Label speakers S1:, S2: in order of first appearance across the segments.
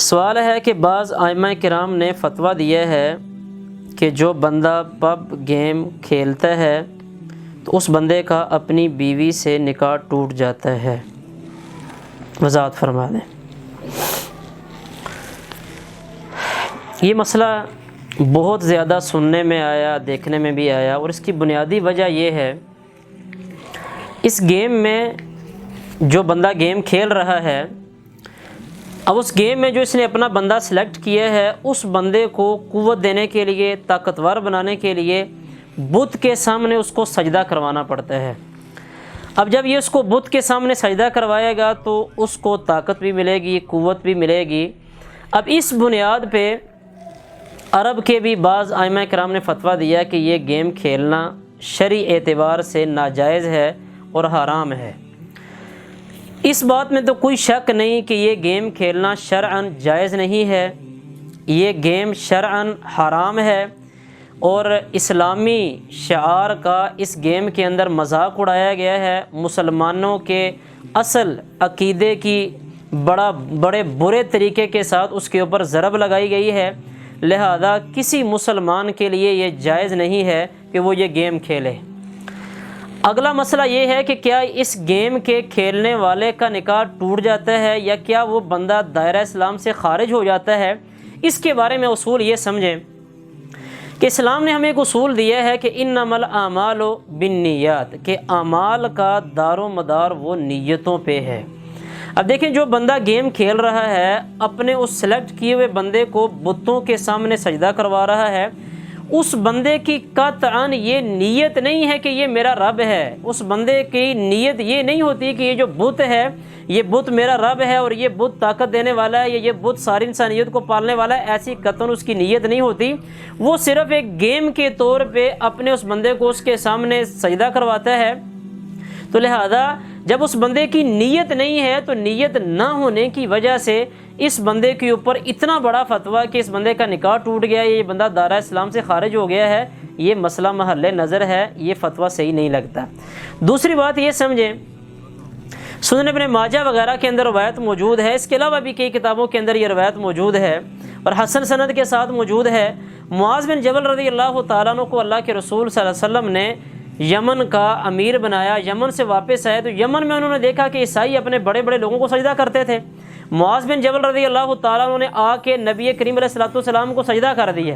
S1: سوال ہے کہ بعض ائمہ کرام نے فتویٰ دیا ہے کہ جو بندہ پب گیم کھیلتا ہے تو اس بندے کا اپنی بیوی سے نکاح ٹوٹ جاتا ہے، وضاحت فرما دیں۔ یہ مسئلہ بہت زیادہ سننے میں آیا، دیکھنے میں بھی آیا، اور اس کی بنیادی وجہ یہ ہے، اس گیم میں جو بندہ گیم کھیل رہا ہے، اب اس گیم میں جو اس نے اپنا بندہ سلیکٹ کیا ہے، اس بندے کو قوت دینے کے لیے، طاقتور بنانے کے لیے بت کے سامنے اس کو سجدہ کروانا پڑتا ہے۔ اب جب یہ اس کو بت کے سامنے سجدہ کروائے گا تو اس کو طاقت بھی ملے گی، قوت بھی ملے گی۔ اب اس بنیاد پہ عرب کے بھی بعض ائمہ کرام نے فتویٰ دیا کہ یہ گیم کھیلنا شرعی اعتبار سے ناجائز ہے اور حرام ہے۔ اس بات میں تو کوئی شک نہیں کہ یہ گیم کھیلنا شرعاً جائز نہیں ہے، یہ گیم شرعاً حرام ہے، اور اسلامی شعار کا اس گیم کے اندر مذاق اڑایا گیا ہے، مسلمانوں کے اصل عقیدے کی بڑے برے طریقے کے ساتھ اس کے اوپر ضرب لگائی گئی ہے، لہذا کسی مسلمان کے لیے یہ جائز نہیں ہے کہ وہ یہ گیم کھیلے۔ اگلا مسئلہ یہ ہے کہ کیا اس گیم کے کھیلنے والے کا نکاح ٹوٹ جاتا ہے یا کیا وہ بندہ دائرہ اسلام سے خارج ہو جاتا ہے؟ اس کے بارے میں اصول یہ سمجھیں کہ اسلام نے ہمیں ایک اصول دیا ہے کہ انما الاعمال بالنیات، کہ اعمال کا دار و مدار وہ نیتوں پہ ہے۔ اب دیکھیں، جو بندہ گیم کھیل رہا ہے، اپنے اس سلیکٹ کیے ہوئے بندے کو بتوں کے سامنے سجدہ کروا رہا ہے، اس بندے کی قطعاً یہ نیت نہیں ہے کہ یہ میرا رب ہے۔ اس بندے کی نیت یہ نہیں ہوتی کہ یہ جو بت ہے، یہ بت میرا رب ہے اور یہ بت طاقت دینے والا ہے، یہ بت ساری انسانیت کو پالنے والا ہے، ایسی قطعاً اس کی نیت نہیں ہوتی۔ وہ صرف ایک گیم کے طور پہ اپنے اس بندے کو اس کے سامنے سجدہ کرواتا ہے۔ تو لہذا جب اس بندے کی نیت نہیں ہے تو نیت نہ ہونے کی وجہ سے اس بندے کے اوپر اتنا بڑا فتویٰ کہ اس بندے کا نکاح ٹوٹ گیا، یہ بندہ دائرہ اسلام سے خارج ہو گیا ہے، یہ مسئلہ محل نظر ہے، یہ فتویٰ صحیح نہیں لگتا۔ دوسری بات یہ سمجھیں، سنن ابن ماجہ وغیرہ کے اندر روایت موجود ہے، اس کے علاوہ بھی کئی کتابوں کے اندر یہ روایت موجود ہے اور حسن سند کے ساتھ موجود ہے۔ معاذ بن جبل رضی اللہ تعالیٰ عنہ کو اللہ کے رسول صلی اللہ علیہ وسلم نے یمن کا امیر بنایا، یمن سے واپس آئے تو یمن میں انہوں نے دیکھا کہ عیسائی اپنے بڑے بڑے لوگوں کو سجدہ کرتے تھے۔ معاذ بن جبل رضی اللہ تعالیٰ عنہ نے آ کے نبی کریم علیہ الصلوۃ والسلام کو سجدہ کر دیا،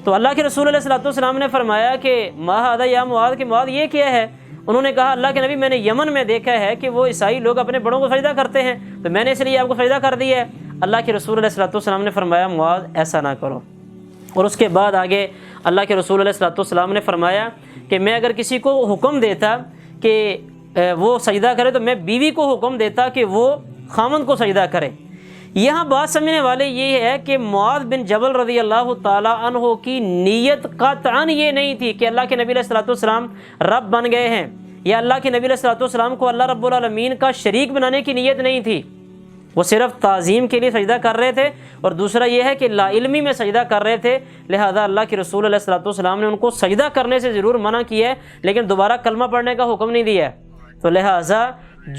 S1: تو اللہ کے رسول علیہ الصلوۃ والسلام نے فرمایا کہ ما ھذا یا معاذ، کہ معاذ یہ کیا ہے؟ انہوں نے کہا اللہ کے نبی، میں نے یمن میں دیکھا ہے کہ وہ عیسائی لوگ اپنے بڑوں کو سجدہ کرتے ہیں تو میں نے اس لیے آپ کو سجدہ کر دیا ہے۔ اللہ کے رسول علیہ الصلوۃ والسلام نے فرمایا معاذ ایسا نہ کرو، اور اس کے بعد آگے اللہ کے رسول علیہ الصلوۃ والسلام نے فرمایا کہ میں اگر کسی کو حکم دیتا کہ وہ سجدہ کرے تو میں بیوی کو حکم دیتا کہ وہ خامند کو سجدہ کرے۔ یہاں بات سمجھنے والے یہ ہے کہ معاذ بن جبل رضی اللہ تعالیٰ عنہ کی نیت قطعاً یہ نہیں تھی کہ اللہ کے نبی علیہ الصلوۃ والسلام رب بن گئے ہیں، یا اللہ کے نبی علیہ الصلوۃ والسلام کو اللہ رب العالمین کا شریک بنانے کی نیت نہیں تھی، وہ صرف تعظیم کے لیے سجدہ کر رہے تھے، اور دوسرا یہ ہے کہ لا علمی میں سجدہ کر رہے تھے، لہذا اللہ کے رسول علیہ الصلوۃ والسلام نے ان کو سجدہ کرنے سے ضرور منع کیا ہے لیکن دوبارہ کلمہ پڑھنے کا حکم نہیں دیا ہے۔ تو لہذا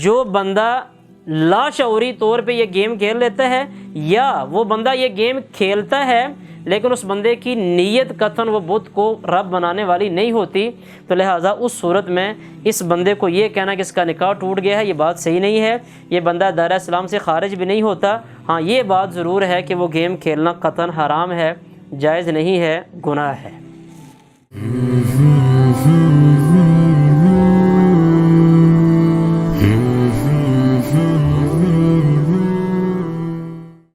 S1: جو بندہ لاشعوری طور پہ یہ گیم کھیل لیتا ہے، یا وہ بندہ یہ گیم کھیلتا ہے لیکن اس بندے کی نیت قطعاً وہ بت کو رب بنانے والی نہیں ہوتی، تو لہٰذا اس صورت میں اس بندے کو یہ کہنا کہ اس کا نکاح ٹوٹ گیا ہے، یہ بات صحیح نہیں ہے، یہ بندہ دائرہ اسلام سے خارج بھی نہیں ہوتا۔ ہاں یہ بات ضرور ہے کہ وہ گیم کھیلنا قطعاً حرام ہے، جائز نہیں ہے، گناہ ہے۔